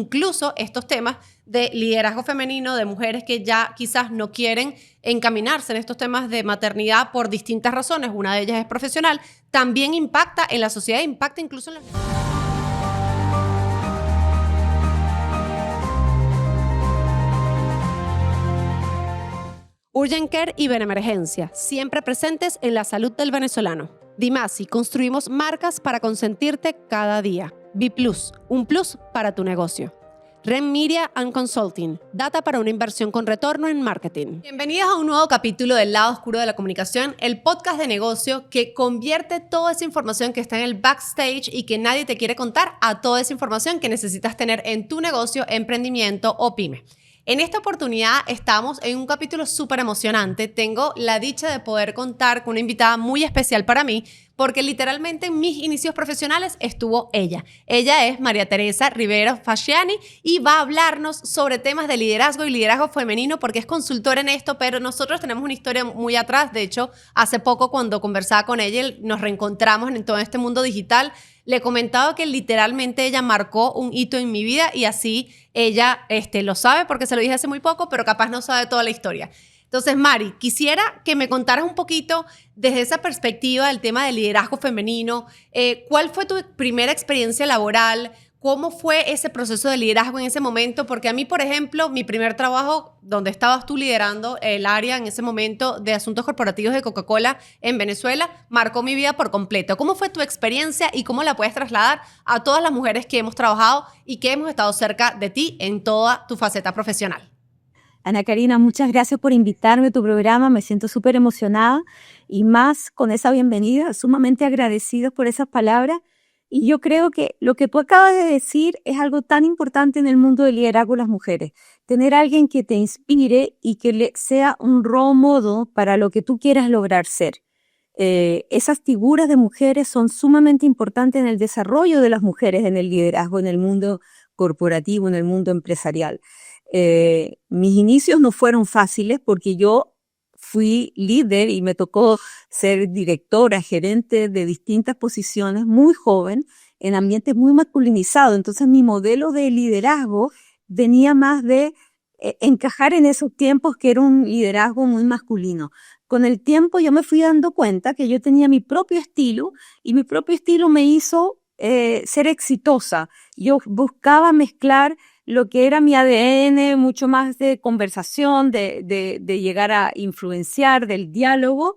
incluso estos temas de liderazgo femenino, de mujeres que ya quizás no quieren encaminarse en estos temas de maternidad por distintas razones, una de ellas es profesional, también impacta en la sociedad, impacta incluso en la... Urgent Care y Benemergencia, siempre presentes en la salud del venezolano. Dimasi, construimos marcas para consentirte cada día. B+, un plus para tu negocio. REN Media and Consulting, data para una inversión con retorno en marketing. Bienvenidos a un nuevo capítulo del lado oscuro de la comunicación, el podcast de negocio que convierte toda esa información que está en el backstage y que nadie te quiere contar a toda esa información que necesitas tener en tu negocio, emprendimiento o pyme. En esta oportunidad estamos en un capítulo súper emocionante. Tengo la dicha de poder contar con una invitada muy especial para mí, porque literalmente en mis inicios profesionales estuvo ella. Ella es María Teresa Rivero Fasciani y va a hablarnos sobre temas de liderazgo y liderazgo femenino, porque es consultora en esto, pero nosotros tenemos una historia muy atrás. De hecho, hace poco cuando conversaba con ella, nos reencontramos en todo este mundo digital. Le comentaba que literalmente ella marcó un hito en mi vida y así ella lo sabe porque se lo dije hace muy poco, pero capaz no sabe toda la historia. Entonces, Mari, quisiera que me contaras un poquito desde esa perspectiva del tema del liderazgo femenino. ¿Cuál fue tu primera experiencia laboral? ¿Cómo fue ese proceso de liderazgo en ese momento? Porque a mí, por ejemplo, mi primer trabajo, donde estabas tú liderando el área en ese momento de asuntos corporativos de Coca-Cola en Venezuela, marcó mi vida por completo. ¿Cómo fue tu experiencia y cómo la puedes trasladar a todas las mujeres que hemos trabajado y que hemos estado cerca de ti en toda tu faceta profesional? Ana Karina, muchas gracias por invitarme a tu programa. Me siento súper emocionada y más con esa bienvenida, sumamente agradecida por esas palabras. Y yo creo que lo que tú acabas de decir es algo tan importante en el mundo del liderazgo de las mujeres. Tener a alguien que te inspire y que sea un role model para lo que tú quieras lograr ser. Esas figuras de mujeres son sumamente importantes en el desarrollo de las mujeres en el liderazgo, en el mundo corporativo, en el mundo empresarial. Mis inicios no fueron fáciles porque yo fui líder y me tocó ser directora, gerente de distintas posiciones, muy joven, en ambientes muy masculinizados. Entonces mi modelo de liderazgo venía más de encajar en esos tiempos que era un liderazgo muy masculino. Con el tiempo yo me fui dando cuenta que yo tenía mi propio estilo y mi propio estilo me hizo ser exitosa. Yo buscaba mezclar lo que era mi ADN, mucho más de conversación, de llegar a influenciar, del diálogo,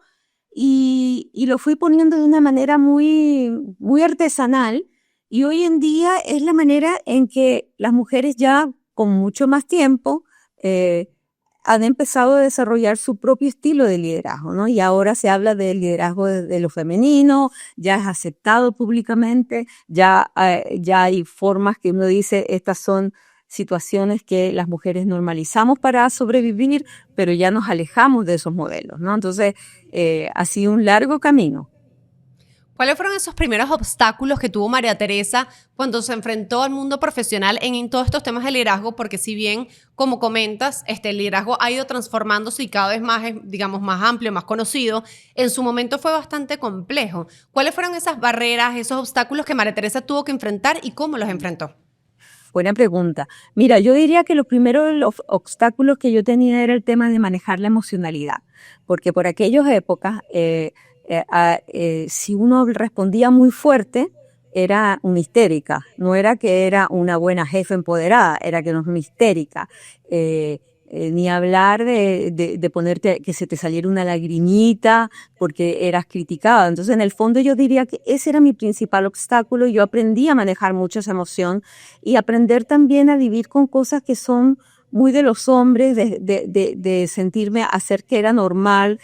y lo fui poniendo de una manera muy, muy artesanal, y hoy en día es la manera en que las mujeres ya con mucho más tiempo han empezado a desarrollar su propio estilo de liderazgo, ¿no? Y ahora se habla del liderazgo de lo femenino, ya es aceptado públicamente, ya hay formas que uno dice, estas son situaciones que las mujeres normalizamos para sobrevivir, pero ya nos alejamos de esos modelos, ¿no? Entonces, ha sido un largo camino. ¿Cuáles fueron esos primeros obstáculos que tuvo María Teresa cuando se enfrentó al mundo profesional en todos estos temas de liderazgo? Porque si bien, como comentas, el liderazgo ha ido transformándose y cada vez más es, digamos, más amplio, más conocido, en su momento fue bastante complejo. ¿Cuáles fueron esas barreras, esos obstáculos que María Teresa tuvo que enfrentar y cómo los enfrentó? Buena pregunta. Mira, yo diría que los primeros obstáculos que yo tenía era el tema de manejar la emocionalidad, porque por aquellas épocas, si uno respondía muy fuerte, era una histérica. No era que era una buena jefa empoderada, era que no era una histérica. Ni hablar de ponerte, que se te saliera una lagrimita porque eras criticada. Entonces, en el fondo yo diría que ese era mi principal obstáculo. Yo aprendí a manejar mucho esa emoción y aprender también a vivir con cosas que son muy de los hombres, de sentirme hacer que era normal,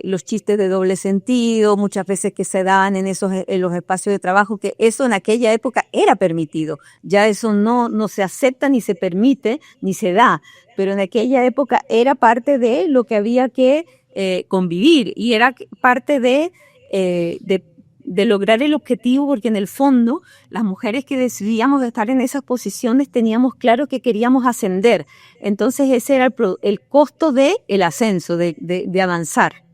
los chistes de doble sentido, muchas veces que se daban en los espacios de trabajo, que eso en aquella época era permitido. Ya eso no se acepta, ni se permite, ni se da. Pero en aquella época era parte de lo que había que convivir y era parte de lograr el objetivo, porque en el fondo las mujeres que decidíamos estar en esas posiciones teníamos claro que queríamos ascender. Entonces ese era el costo del ascenso, de avanzar.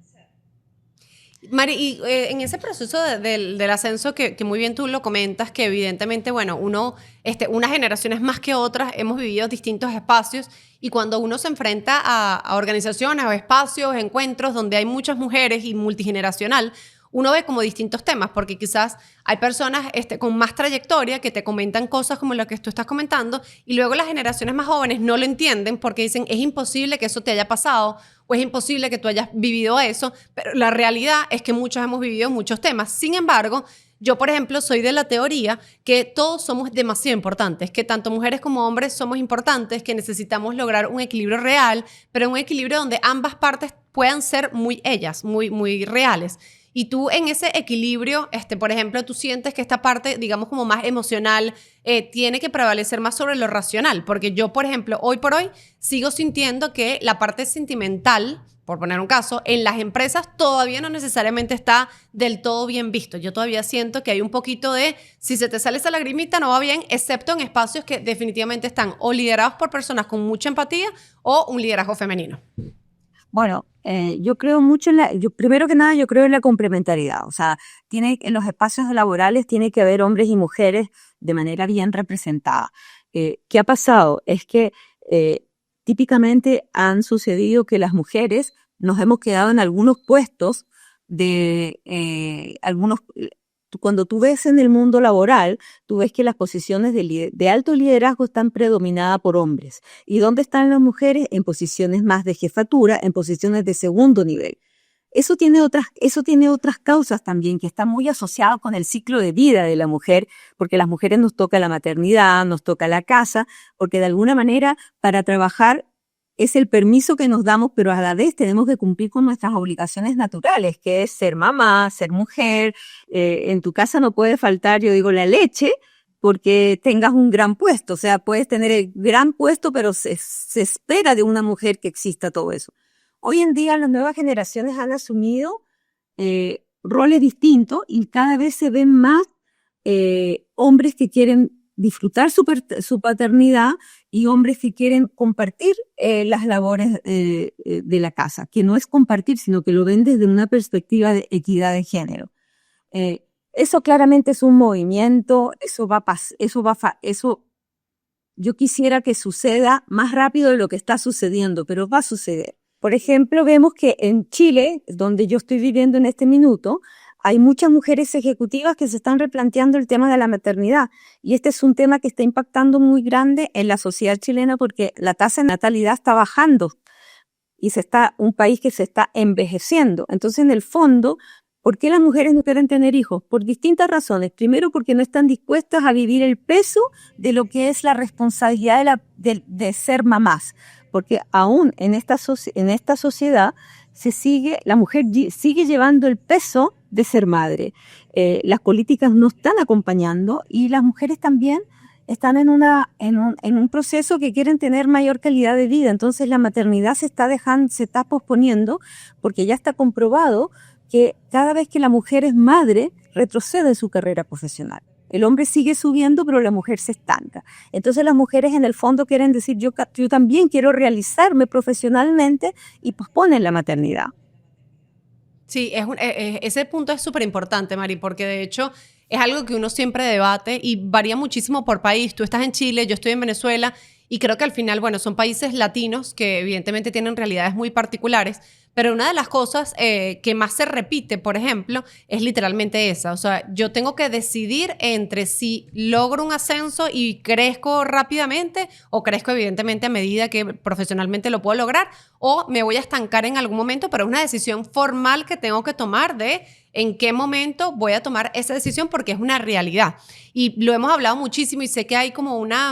Mari, y en ese proceso del ascenso que muy bien tú lo comentas, que evidentemente, bueno, unas generaciones más que otras hemos vivido distintos espacios y cuando uno se enfrenta a organizaciones o espacios, encuentros donde hay muchas mujeres y multigeneracional, uno ve como distintos temas, porque quizás hay personas con más trayectoria que te comentan cosas como lo que tú estás comentando y luego las generaciones más jóvenes no lo entienden porque dicen es imposible que eso te haya pasado o es imposible que tú hayas vivido eso, pero la realidad es que muchos hemos vivido muchos temas. Sin embargo, yo, por ejemplo, soy de la teoría que todos somos demasiado importantes, que tanto mujeres como hombres somos importantes, que necesitamos lograr un equilibrio real, pero un equilibrio donde ambas partes puedan ser muy ellas, muy, muy reales. Y tú en ese equilibrio, por ejemplo, tú sientes que esta parte, digamos, como más emocional, tiene que prevalecer más sobre lo racional. Porque yo, por ejemplo, hoy por hoy sigo sintiendo que la parte sentimental, por poner un caso, en las empresas todavía no necesariamente está del todo bien visto. Yo todavía siento que hay un poquito de, si se te sale esa lagrimita, no va bien, excepto en espacios que definitivamente están o liderados por personas con mucha empatía o un liderazgo femenino. Bueno, yo creo mucho primero que nada, yo creo en la complementariedad. O sea, en los espacios laborales tiene que haber hombres y mujeres de manera bien representada. ¿Qué ha pasado? Es que típicamente han sucedido que las mujeres nos hemos quedado en algunos puestos cuando tú ves en el mundo laboral, tú ves que las posiciones de alto liderazgo están predominadas por hombres. ¿Y dónde están las mujeres? En posiciones más de jefatura, en posiciones de segundo nivel. Eso tiene otras causas también que están muy asociadas con el ciclo de vida de la mujer, porque las mujeres nos toca la maternidad, nos toca la casa, porque de alguna manera para trabajar es el permiso que nos damos, pero a la vez tenemos que cumplir con nuestras obligaciones naturales, que es ser mamá, ser mujer. En tu casa no puede faltar, yo digo, la leche, porque tengas un gran puesto. O sea, puedes tener el gran puesto, pero se espera de una mujer que exista todo eso. Hoy en día las nuevas generaciones han asumido roles distintos y cada vez se ven más hombres que quieren disfrutar su paternidad y hombres que quieren compartir las labores de la casa, que no es compartir, sino que lo ven desde una perspectiva de equidad de género. Eso claramente es un movimiento, eso yo quisiera que suceda más rápido de lo que está sucediendo, pero va a suceder. Por ejemplo, vemos que en Chile, donde yo estoy viviendo en este minuto, hay muchas mujeres ejecutivas que se están replanteando el tema de la maternidad y este es un tema que está impactando muy grande en la sociedad chilena porque la tasa de natalidad está bajando y un país que se está envejeciendo. Entonces, en el fondo, ¿por qué las mujeres no quieren tener hijos? Por distintas razones. Primero, porque no están dispuestas a vivir el peso de lo que es la responsabilidad de ser mamás. Porque aún en esta sociedad la mujer sigue llevando el peso de ser madre. Las políticas no están acompañando y las mujeres también están en un proceso que quieren tener mayor calidad de vida. Entonces la maternidad se está posponiendo porque ya está comprobado que cada vez que la mujer es madre, retrocede en su carrera profesional. El hombre sigue subiendo, pero la mujer se estanca. Entonces las mujeres en el fondo quieren decir, yo también quiero realizarme profesionalmente y posponen la maternidad. Sí, ese punto es súper importante, Mari, porque de hecho es algo que uno siempre debate y varía muchísimo por país. Tú estás en Chile, yo estoy en Venezuela y creo que al final, bueno, son países latinos que evidentemente tienen realidades muy particulares, pero una de las cosas que más se repite, por ejemplo, es literalmente esa. O sea, yo tengo que decidir entre si logro un ascenso y crezco rápidamente o crezco evidentemente a medida que profesionalmente lo puedo lograr o me voy a estancar en algún momento, pero es una decisión formal que tengo que tomar de en qué momento voy a tomar esa decisión porque es una realidad. Y lo hemos hablado muchísimo y sé que hay como una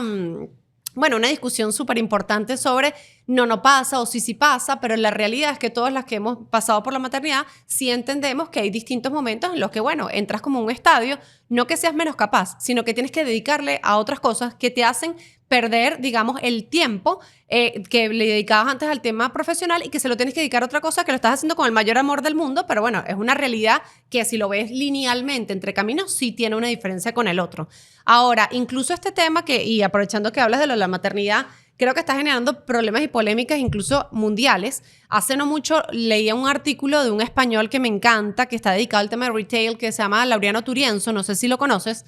discusión súper importante sobre no pasa o sí pasa, pero la realidad es que todas las que hemos pasado por la maternidad sí entendemos que hay distintos momentos en los que, entras como un estadio, no que seas menos capaz, sino que tienes que dedicarle a otras cosas que te hacen perder, digamos, el tiempo que le dedicabas antes al tema profesional y que se lo tienes que dedicar a otra cosa que lo estás haciendo con el mayor amor del mundo, pero bueno, es una realidad que si lo ves linealmente entre caminos, sí tiene una diferencia con el otro. Ahora, incluso este tema y aprovechando que hablas de la maternidad, creo que está generando problemas y polémicas incluso mundiales. Hace no mucho leía un artículo de un español que me encanta, que está dedicado al tema de retail, que se llama Laureano Turienzo, no sé si lo conoces,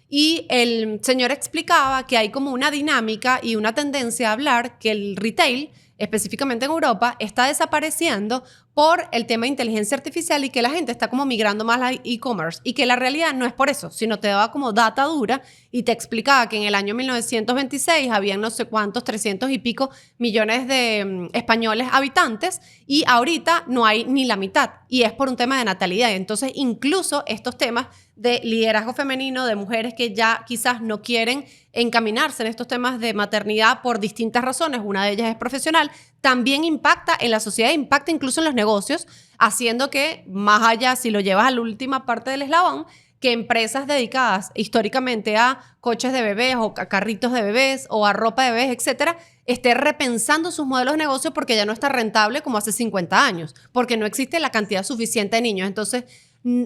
y el señor explicaba que hay como una dinámica y una tendencia a hablar que el retail, específicamente en Europa, está desapareciendo por el tema de inteligencia artificial y que la gente está como migrando más al e-commerce y que la realidad no es por eso, sino te daba como data dura y te explicaba que en el año 1926 habían no sé cuántos, 300 y pico millones de españoles habitantes y ahorita no hay ni la mitad y es por un tema de natalidad. Entonces incluso estos temas de liderazgo femenino, de mujeres que ya quizás no quieren encaminarse en estos temas de maternidad por distintas razones, una de ellas es profesional, también impacta en la sociedad, impacta incluso en los negocios, haciendo que, más allá, si lo llevas a la última parte del eslabón, que empresas dedicadas históricamente a coches de bebés o a carritos de bebés o a ropa de bebés, etcétera, esté repensando sus modelos de negocio porque ya no está rentable como hace 50 años, porque no existe la cantidad suficiente de niños. Entonces,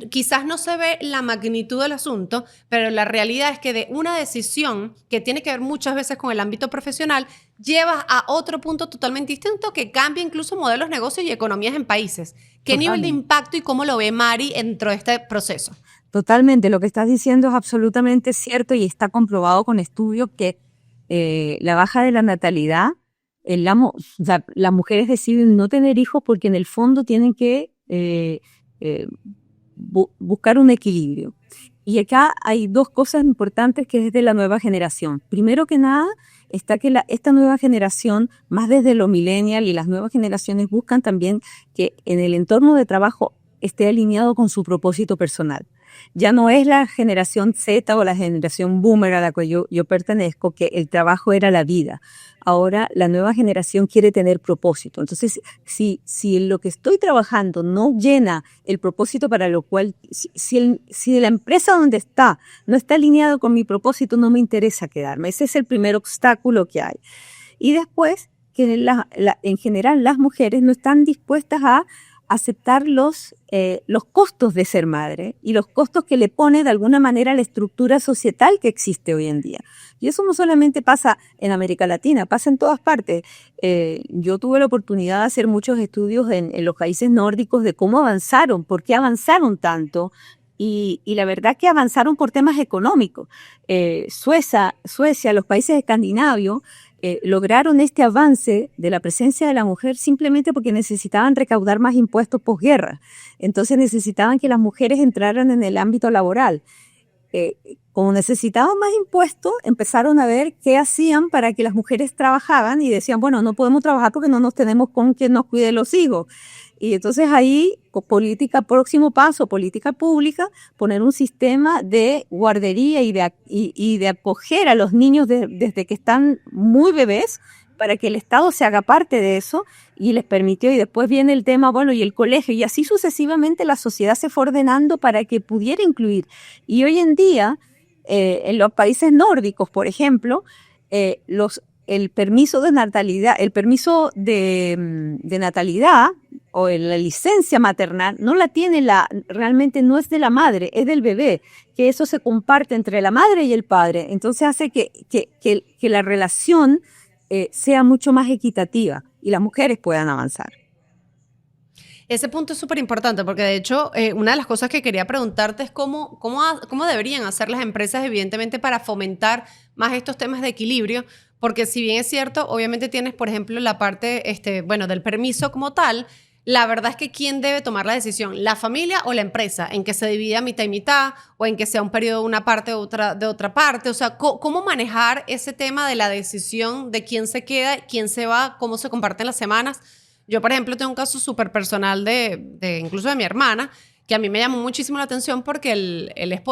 quizás no se ve la magnitud del asunto, pero la realidad es que de una decisión que tiene que ver muchas veces con el ámbito profesional, llevas a otro punto totalmente distinto que cambia incluso modelos, negocios y economías en países. ¿Qué nivel de impacto y cómo lo ve Mari dentro de este proceso? Totalmente, lo que estás diciendo es absolutamente cierto y está comprobado con estudios que la baja de la natalidad, las mujeres deciden no tener hijos porque en el fondo tienen que buscar un equilibrio. Y acá hay dos cosas importantes que es de la nueva generación. Primero que nada, está que esta nueva generación, más desde lo millennial y las nuevas generaciones buscan también que en el entorno de trabajo esté alineado con su propósito personal. Ya no es la generación Z o la generación boomer a la que yo pertenezco, que el trabajo era la vida. Ahora la nueva generación quiere tener propósito. Entonces, si en lo que estoy trabajando no llena el propósito para lo cual, si la empresa donde está no está alineado con mi propósito, no me interesa quedarme. Ese es el primer obstáculo que hay. Y después, que en general las mujeres no están dispuestas a aceptar los costos de ser madre y los costos que le pone de alguna manera la estructura societal que existe hoy en día. Y eso no solamente pasa en América Latina, pasa en todas partes. Yo tuve la oportunidad de hacer muchos estudios en los países nórdicos de cómo avanzaron, por qué avanzaron tanto. Y la verdad que avanzaron por temas económicos. Suecia, los países escandinavos, lograron este avance de la presencia de la mujer simplemente porque necesitaban recaudar más impuestos posguerra. Entonces necesitaban que las mujeres entraran en el ámbito laboral. Como necesitaban más impuestos, empezaron a ver qué hacían para que las mujeres trabajaban y decían, bueno, no podemos trabajar porque no nos tenemos con quien nos cuide los hijos. Y entonces ahí, próximo paso, política pública, poner un sistema de guardería y de acoger a los niños desde que están muy bebés para que el Estado se haga parte de eso y les permitió. Y después viene el tema, bueno, y el colegio. Y así sucesivamente la sociedad se fue ordenando para que pudiera incluir. Y hoy en día, en los países nórdicos, por ejemplo, el permiso de natalidad, o la licencia maternal no la tiene realmente no es de la madre, es del bebé, que eso se comparte entre la madre y el padre. Entonces hace que la relación sea mucho más equitativa y las mujeres puedan avanzar. Ese punto es súper importante porque de hecho una de las cosas que quería preguntarte es cómo deberían hacer las empresas evidentemente para fomentar más estos temas de equilibrio, porque si bien es cierto, obviamente tienes por ejemplo la parte del permiso como tal. La verdad es que ¿quién debe tomar la decisión? ¿La familia o la empresa? ¿En que se divida mitad y mitad? ¿O en que sea un periodo de una parte o de otra parte? O sea, ¿cómo manejar ese tema de la decisión de quién se queda, quién se va, cómo se comparten las semanas? Yo, por ejemplo, tengo un caso súper personal incluso de mi hermana, que a mí me llamó muchísimo la atención porque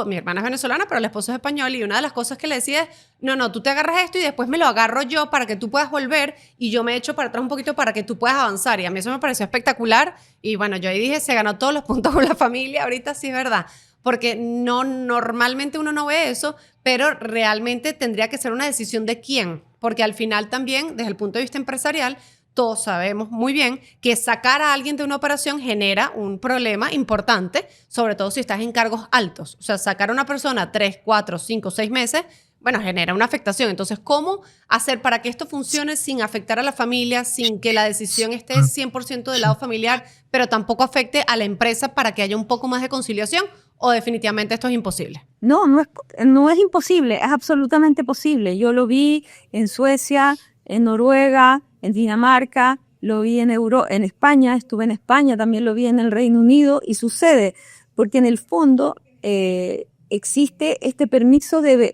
mi hermana es venezolana, pero el esposo es español, y una de las cosas que le decía es, no, tú te agarras esto y después me lo agarro yo para que tú puedas volver y yo me echo para atrás un poquito para que tú puedas avanzar. Y a mí eso me pareció espectacular y bueno, yo ahí dije, se ganó todos los puntos con la familia, ahorita sí es verdad. Porque normalmente uno no ve eso, pero realmente tendría que ser una decisión de quién, porque al final también, desde el punto de vista empresarial, todos sabemos muy bien que sacar a alguien de una operación genera un problema importante, sobre todo si estás en cargos altos. O sea, sacar a una persona 3, 4, 5, 6 meses bueno, genera una afectación. Entonces, ¿cómo hacer para que esto funcione sin afectar a la familia, sin que la decisión esté 100% del lado familiar, pero tampoco afecte a la empresa para que haya un poco más de conciliación? ¿O definitivamente esto es imposible? No es imposible, es absolutamente posible. Yo lo vi en Suecia, en Noruega, en Dinamarca, lo vi en España, estuve en España, también lo vi en el Reino Unido, y sucede porque en el fondo existe este permiso de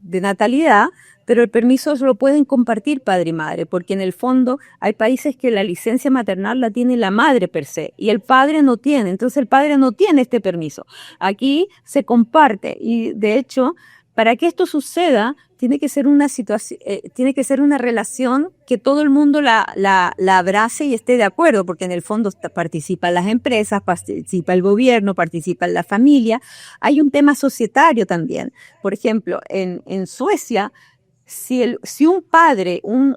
natalidad, pero el permiso lo pueden compartir padre y madre, porque en el fondo hay países que la licencia maternal la tiene la madre per se y el padre no tiene, entonces el padre no tiene este permiso. Aquí se comparte y de hecho, para que esto suceda, tiene que ser una situación, tiene que ser una relación que todo el mundo la abrace y esté de acuerdo, porque en el fondo participan las empresas, participa el gobierno, participa la familia. Hay un tema societario también. Por ejemplo, en Suecia, si un padre, un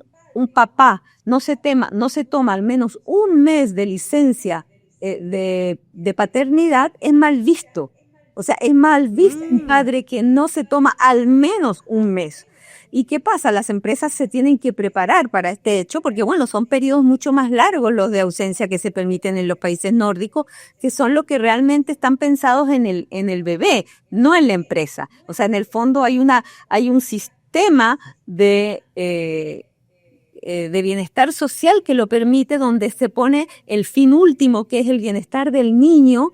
papá no se toma al menos un mes de licencia de paternidad, es mal visto. O sea, es mal visto un padre que no se toma al menos un mes. ¿Y qué pasa? Las empresas se tienen que preparar para este hecho porque, bueno, son periodos mucho más largos los de ausencia que se permiten en los países nórdicos, que son los que realmente están pensados en el bebé, no en la empresa. O sea, en el fondo hay un sistema de bienestar social que lo permite, donde se pone el fin último, que es el bienestar del niño.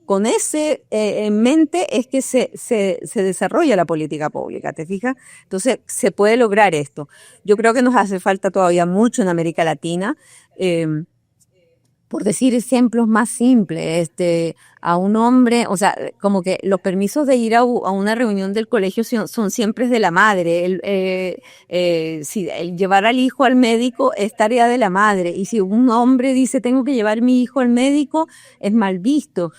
Con ese en mente es que se desarrolla la política pública, ¿te fijas? Entonces se puede lograr esto. Yo creo que nos hace falta todavía mucho en América Latina. Por decir ejemplos más simples, a un hombre, o sea, como que los permisos de ir a una reunión del colegio son siempre de la madre. El llevar al hijo al médico es tarea de la madre. Y si un hombre dice, tengo que llevar a mi hijo al médico, es mal visto.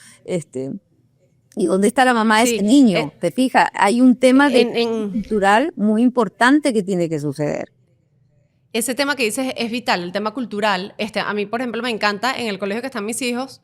¿Y dónde está la mamá de ese niño? ¿Te fijas? Hay un tema cultural muy importante que tiene que suceder. Ese tema que dices es vital, el tema cultural. A mí, por ejemplo, me encanta en el colegio que están mis hijos.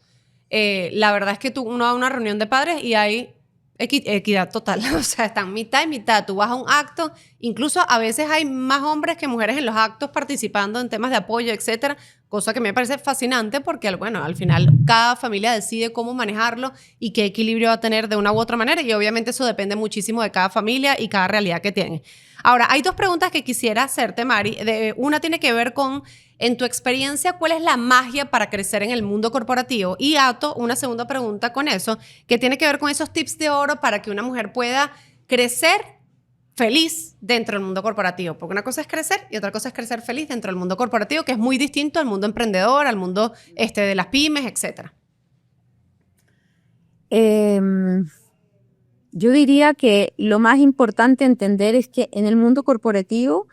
La verdad es que uno va a una reunión de padres y hay equidad total. O sea, están mitad y mitad. Tú vas a un acto, incluso a veces hay más hombres que mujeres en los actos participando en temas de apoyo, etcétera. Cosa que me parece fascinante porque, bueno, al final cada familia decide cómo manejarlo y qué equilibrio va a tener de una u otra manera. Y obviamente eso depende muchísimo de cada familia y cada realidad que tiene. Ahora, hay dos preguntas que quisiera hacerte, Mari. Una tiene que ver con, en tu experiencia, ¿cuál es la magia para crecer en el mundo corporativo? Y ato una segunda pregunta con eso, que tiene que ver con esos tips de oro para que una mujer pueda crecer feliz dentro del mundo corporativo. Porque una cosa es crecer y otra cosa es crecer feliz dentro del mundo corporativo, que es muy distinto al mundo emprendedor, al mundo de las pymes, etc. Yo diría que lo más importante entender es que en el mundo corporativo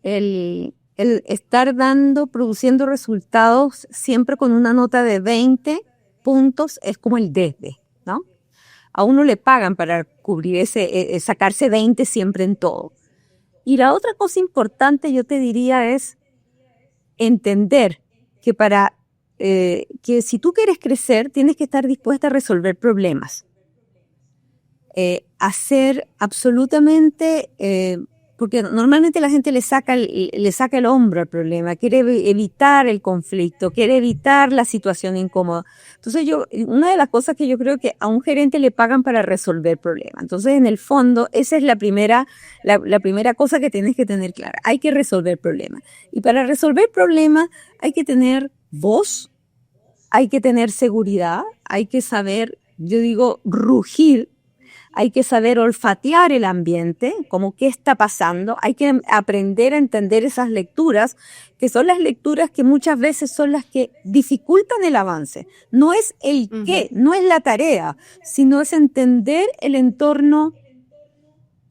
el estar produciendo resultados siempre con una nota de 20 puntos es como el desde, ¿no? A uno le pagan para cubrir sacarse 20 siempre en todo. Y la otra cosa importante yo te diría es entender que que si tú quieres crecer tienes que estar dispuesta a resolver problemas. Hacer absolutamente, porque normalmente la gente le saca el hombro al problema, quiere evitar el conflicto, quiere evitar la situación incómoda. Entonces una de las cosas que yo creo que a un gerente le pagan para resolver problemas. Entonces en el fondo esa es la primera cosa que tienes que tener clara. Hay que resolver problemas. Y para resolver problemas hay que tener voz, hay que tener seguridad, hay que saber, yo digo, rugir. Hay que saber olfatear el ambiente, como qué está pasando. Hay que aprender a entender esas lecturas, que son las lecturas que muchas veces son las que dificultan el avance. No es el qué, no es la tarea, sino es entender el entorno,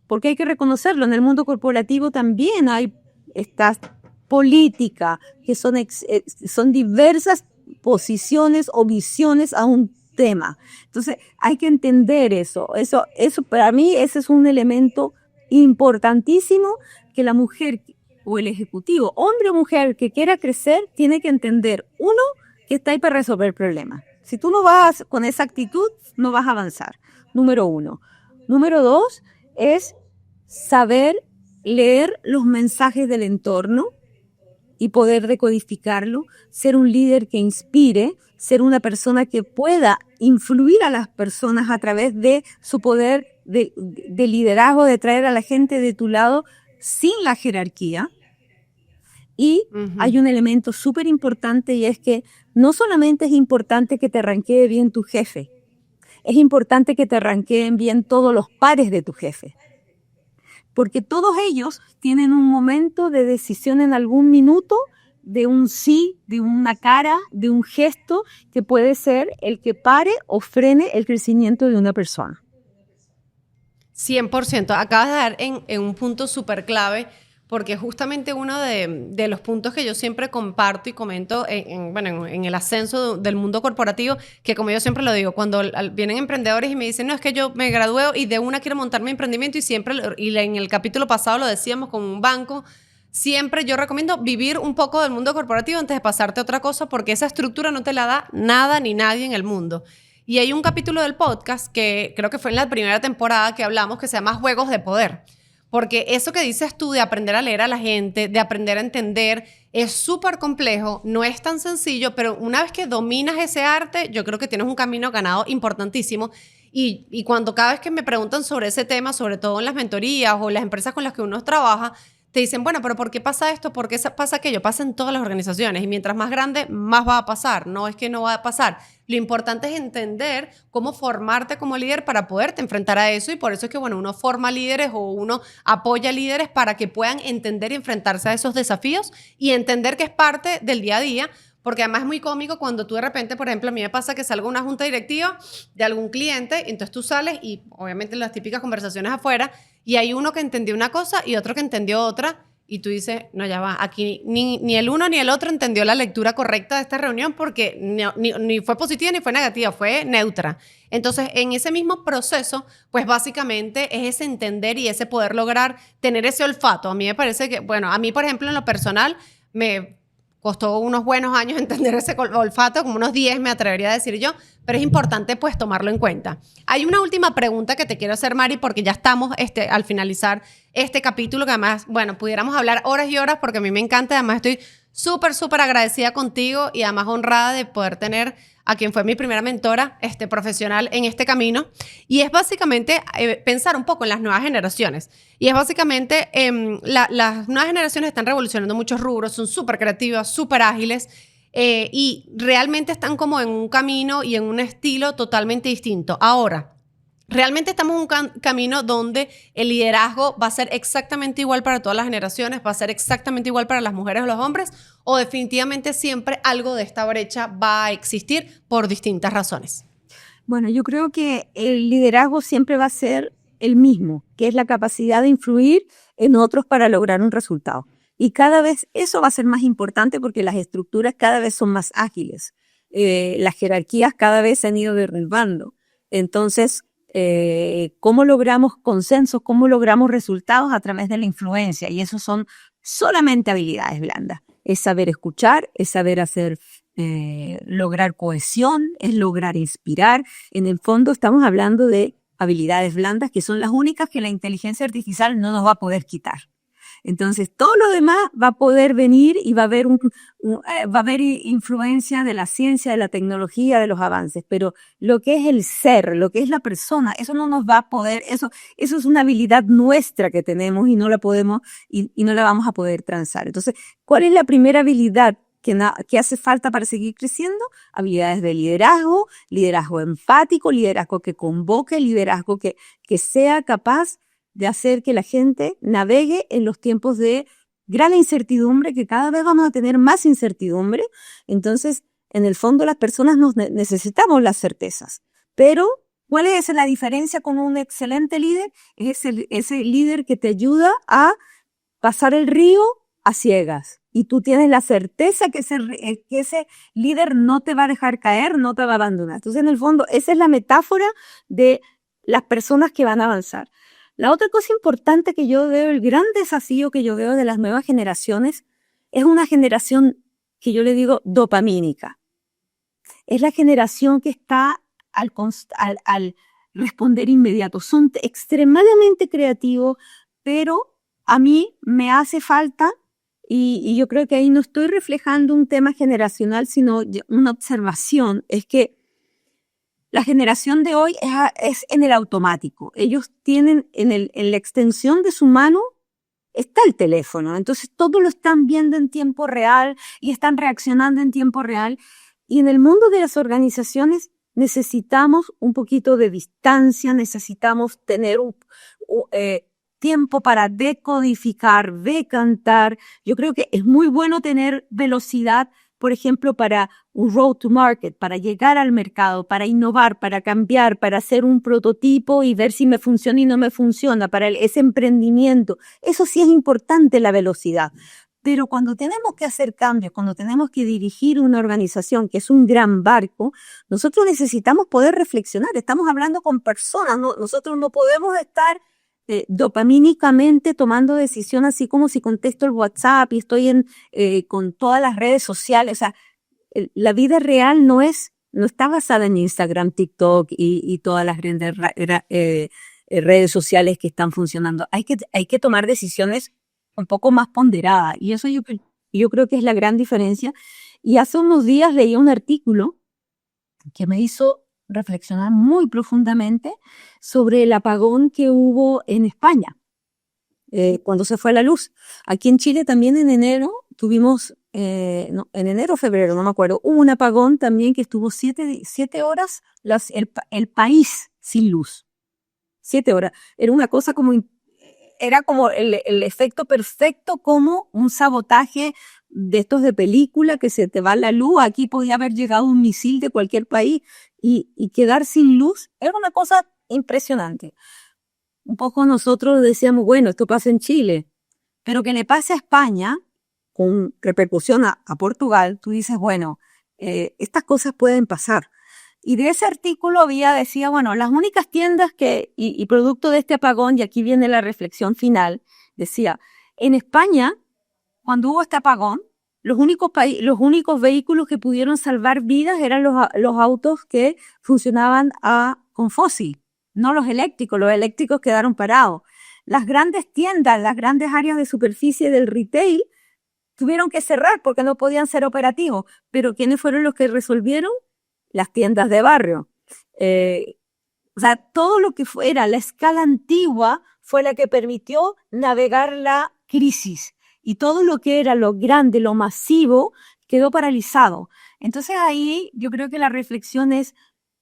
porque hay que reconocerlo. En el mundo corporativo también hay estas políticas, que son diversas posiciones o visiones a un tema. Entonces hay que entender eso para mí ese es un elemento importantísimo que la mujer o el ejecutivo, hombre o mujer que quiera crecer, tiene que entender. Uno, que está ahí para resolver problemas. Si tú no vas con esa actitud, no vas a avanzar. Número uno. Número 2 es saber leer los mensajes del entorno y poder decodificarlo, ser un líder que inspire, ser una persona que pueda influir a las personas a través de su poder de liderazgo, de traer a la gente de tu lado sin la jerarquía. Y hay un elemento súper importante, y es que no solamente es importante que te ranquee bien tu jefe, es importante que te ranqueen bien todos los pares de tu jefe. Porque todos ellos tienen un momento de decisión en algún minuto, de un sí, de una cara, de un gesto, que puede ser el que pare o frene el crecimiento de una persona. 100%. Acabas de dar en un punto súper clave, porque justamente uno de los puntos que yo siempre comparto y comento en el ascenso del mundo corporativo, que como yo siempre lo digo, cuando vienen emprendedores y me dicen, no, es que yo me gradué y de una quiero montar mi emprendimiento, y en el capítulo pasado lo decíamos con un banco, siempre yo recomiendo vivir un poco del mundo corporativo antes de pasarte a otra cosa, porque esa estructura no te la da nada ni nadie en el mundo. Y hay un capítulo del podcast que creo que fue en la primera temporada que hablamos, que se llama Juegos de Poder. Porque eso que dices tú de aprender a leer a la gente, de aprender a entender, es súper complejo, no es tan sencillo, pero una vez que dominas ese arte, yo creo que tienes un camino ganado importantísimo. Y cuando cada vez que me preguntan sobre ese tema, sobre todo en las mentorías o las empresas con las que uno trabaja, te dicen, bueno, pero ¿por qué pasa esto? ¿Por qué pasa aquello? Pasa en todas las organizaciones, y mientras más grande, más va a pasar. No es que no va a pasar. Lo importante es entender cómo formarte como líder para poderte enfrentar a eso, y por eso es que, bueno, uno forma líderes o uno apoya líderes para que puedan entender y enfrentarse a esos desafíos y entender que es parte del día a día. Porque además es muy cómico cuando tú de repente, por ejemplo, a mí me pasa que salgo a una junta directiva de algún cliente, y entonces tú sales y obviamente las típicas conversaciones afuera, y hay uno que entendió una cosa y otro que entendió otra, y tú dices, no, ya va, aquí ni el uno ni el otro entendió la lectura correcta de esta reunión, porque ni fue positiva ni fue negativa, fue neutra. Entonces, en ese mismo proceso, pues básicamente es ese entender y ese poder lograr tener ese olfato. A mí me parece que, bueno, a mí, por ejemplo, en lo personal, me costó unos buenos años entender ese olfato, como unos 10 me atrevería a decir yo, pero es importante pues tomarlo en cuenta. Hay una última pregunta que te quiero hacer, Mari, porque ya estamos al finalizar este capítulo, que además, bueno, pudiéramos hablar horas y horas porque a mí me encanta, además estoy súper, súper agradecida contigo y además honrada de poder tener a quien fue mi primera mentora profesional en este camino. Y es básicamente pensar un poco en las nuevas generaciones. Y es básicamente, las nuevas generaciones están revolucionando muchos rubros, son súper creativas, súper ágiles, y realmente están como en un camino y en un estilo totalmente distinto. Ahora, realmente estamos en un camino donde el liderazgo va a ser exactamente igual para todas las generaciones, va a ser exactamente igual para las mujeres o los hombres, o definitivamente siempre algo de esta brecha va a existir por distintas razones. Bueno, yo creo que el liderazgo siempre va a ser el mismo, que es la capacidad de influir en otros para lograr un resultado. Y cada vez eso va a ser más importante porque las estructuras cada vez son más ágiles. Las jerarquías cada vez se han ido derribando. Entonces, ¿cómo logramos consensos? ¿Cómo logramos resultados? A través de la influencia. Y eso son solamente habilidades blandas. Es saber escuchar, es saber hacer, lograr cohesión, es lograr inspirar. En el fondo estamos hablando de habilidades blandas que son las únicas que la inteligencia artificial no nos va a poder quitar. Entonces, todo lo demás va a poder venir y va a haber influencia de la ciencia, de la tecnología, de los avances, pero lo que es el ser, lo que es la persona, eso no nos va a poder, eso es una habilidad nuestra que tenemos y no la podemos, y no la vamos a poder transar. Entonces, ¿cuál es la primera habilidad que hace falta para seguir creciendo? Habilidades de liderazgo, liderazgo empático, liderazgo que convoque, liderazgo que sea capaz de hacer que la gente navegue en los tiempos de gran incertidumbre, que cada vez vamos a tener más incertidumbre. Entonces, en el fondo, las personas necesitamos las certezas. Pero, ¿cuál es la diferencia con un excelente líder? Es ese líder que te ayuda a pasar el río a ciegas. Y tú tienes la certeza que ese líder no te va a dejar caer, no te va a abandonar. Entonces, en el fondo, esa es la metáfora de las personas que van a avanzar. La otra cosa importante que yo veo, el gran desafío que yo veo de las nuevas generaciones, es una generación que yo le digo dopamínica. Es la generación que está responder inmediato. Son extremadamente creativos, pero a mí me hace falta, y yo creo que ahí no estoy reflejando un tema generacional, sino una observación, es que la generación de hoy es en el automático. Ellos tienen en la extensión de su mano está el teléfono. Entonces todo lo están viendo en tiempo real y están reaccionando en tiempo real. Y en el mundo de las organizaciones necesitamos un poquito de distancia, necesitamos tener tiempo para decodificar, decantar. Yo creo que es muy bueno tener velocidad, por ejemplo, para un road to market, para llegar al mercado, para innovar, para cambiar, para hacer un prototipo y ver si me funciona y no me funciona, para ese emprendimiento. Eso sí es importante, la velocidad. Pero cuando tenemos que hacer cambios, cuando tenemos que dirigir una organización que es un gran barco, nosotros necesitamos poder reflexionar. Estamos hablando con personas, nosotros no podemos estar dopamínicamente tomando decisiones así como si contesto el WhatsApp y estoy con todas las redes sociales. O sea, la vida real no está basada en Instagram, TikTok y todas las redes sociales que están funcionando. Hay que tomar decisiones un poco más ponderadas, y eso yo creo que es la gran diferencia. Y hace unos días leí un artículo que me hizo reflexionar muy profundamente sobre el apagón que hubo en España cuando se fue la luz. Aquí en Chile también en enero tuvimos, en enero o febrero, no me acuerdo, hubo un apagón también que estuvo 7 horas el país sin luz. 7 horas. Era una cosa era como el efecto perfecto, como un sabotaje de estos de película, que se te va la luz. Aquí podía haber llegado un misil de cualquier país y quedar sin luz. Era una cosa impresionante. Un poco nosotros decíamos, bueno, esto pasa en Chile, pero que le pase a España, con repercusión a Portugal, tú dices, bueno, estas cosas pueden pasar. Y de ese artículo decía, bueno, las únicas tiendas y producto de este apagón, y aquí viene la reflexión final, decía, en España, cuando hubo este apagón, los únicos vehículos que pudieron salvar vidas eran los autos que funcionaban con fósil, no los eléctricos. Los eléctricos quedaron parados. Las grandes tiendas, las grandes áreas de superficie del retail tuvieron que cerrar porque no podían ser operativos. Pero ¿quiénes fueron los que resolvieron? Las tiendas de barrio. O sea, todo lo que fuera la escala antigua fue la que permitió navegar la crisis. Y todo lo que era lo grande, lo masivo, quedó paralizado. Entonces ahí yo creo que la reflexión es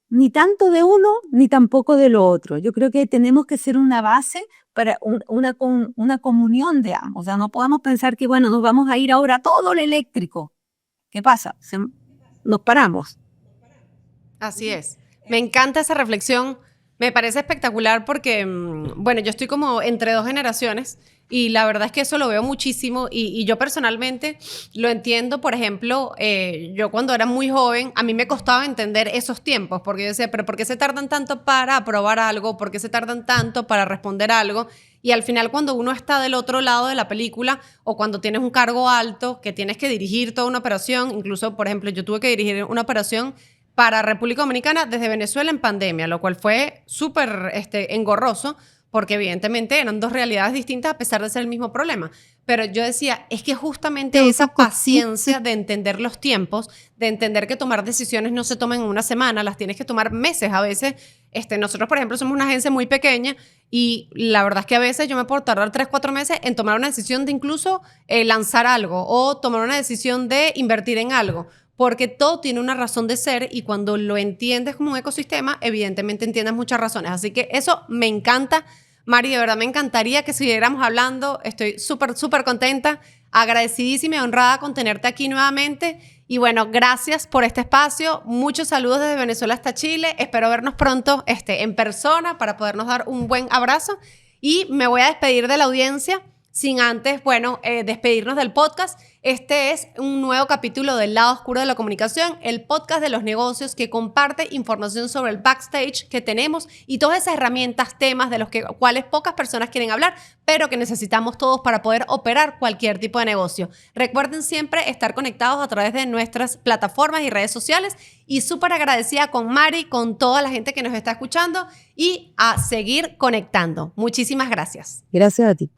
ni tanto de uno, ni tampoco de lo otro. Yo creo que tenemos que ser una base para una comunión de ambos. O sea, no podemos pensar que, bueno, nos vamos a ir ahora a todo lo eléctrico. ¿Qué pasa? Nos paramos. Así es. Me encanta esa reflexión. Me parece espectacular porque, bueno, yo estoy como entre dos generaciones y la verdad es que eso lo veo muchísimo y yo personalmente lo entiendo. Por ejemplo, yo cuando era muy joven, a mí me costaba entender esos tiempos porque yo decía, pero ¿por qué se tardan tanto para aprobar algo? ¿Por qué se tardan tanto para responder algo? Y al final, cuando uno está del otro lado de la película o cuando tienes un cargo alto que tienes que dirigir toda una operación, incluso, por ejemplo, yo tuve que dirigir una operación para República Dominicana desde Venezuela en pandemia, lo cual fue súper engorroso porque evidentemente eran dos realidades distintas a pesar de ser el mismo problema. Pero yo decía, es que justamente esa paciencia de entender los tiempos, de entender que tomar decisiones no se toman en una semana, las tienes que tomar meses. A veces, nosotros, por ejemplo, somos una agencia muy pequeña y la verdad es que a veces yo me puedo tardar 3, 4 meses en tomar una decisión de incluso lanzar algo o tomar una decisión de invertir en algo. Porque todo tiene una razón de ser y cuando lo entiendes como un ecosistema, evidentemente entiendes muchas razones. Así que eso me encanta. Mari, de verdad me encantaría que siguiéramos hablando. Estoy súper, súper contenta, agradecidísima y honrada con tenerte aquí nuevamente. Y bueno, gracias por este espacio. Muchos saludos desde Venezuela hasta Chile. Espero vernos pronto en persona para podernos dar un buen abrazo. Y me voy a despedir de la audiencia sin antes, bueno, despedirnos del podcast. Este es un nuevo capítulo del Lado Oscuro de la Comunicación, el podcast de los negocios que comparte información sobre el backstage que tenemos y todas esas herramientas, temas de los cuales pocas personas quieren hablar, pero que necesitamos todos para poder operar cualquier tipo de negocio. Recuerden siempre estar conectados a través de nuestras plataformas y redes sociales, y súper agradecida con Mari, con toda la gente que nos está escuchando, y a seguir conectando. Muchísimas gracias. Gracias a ti.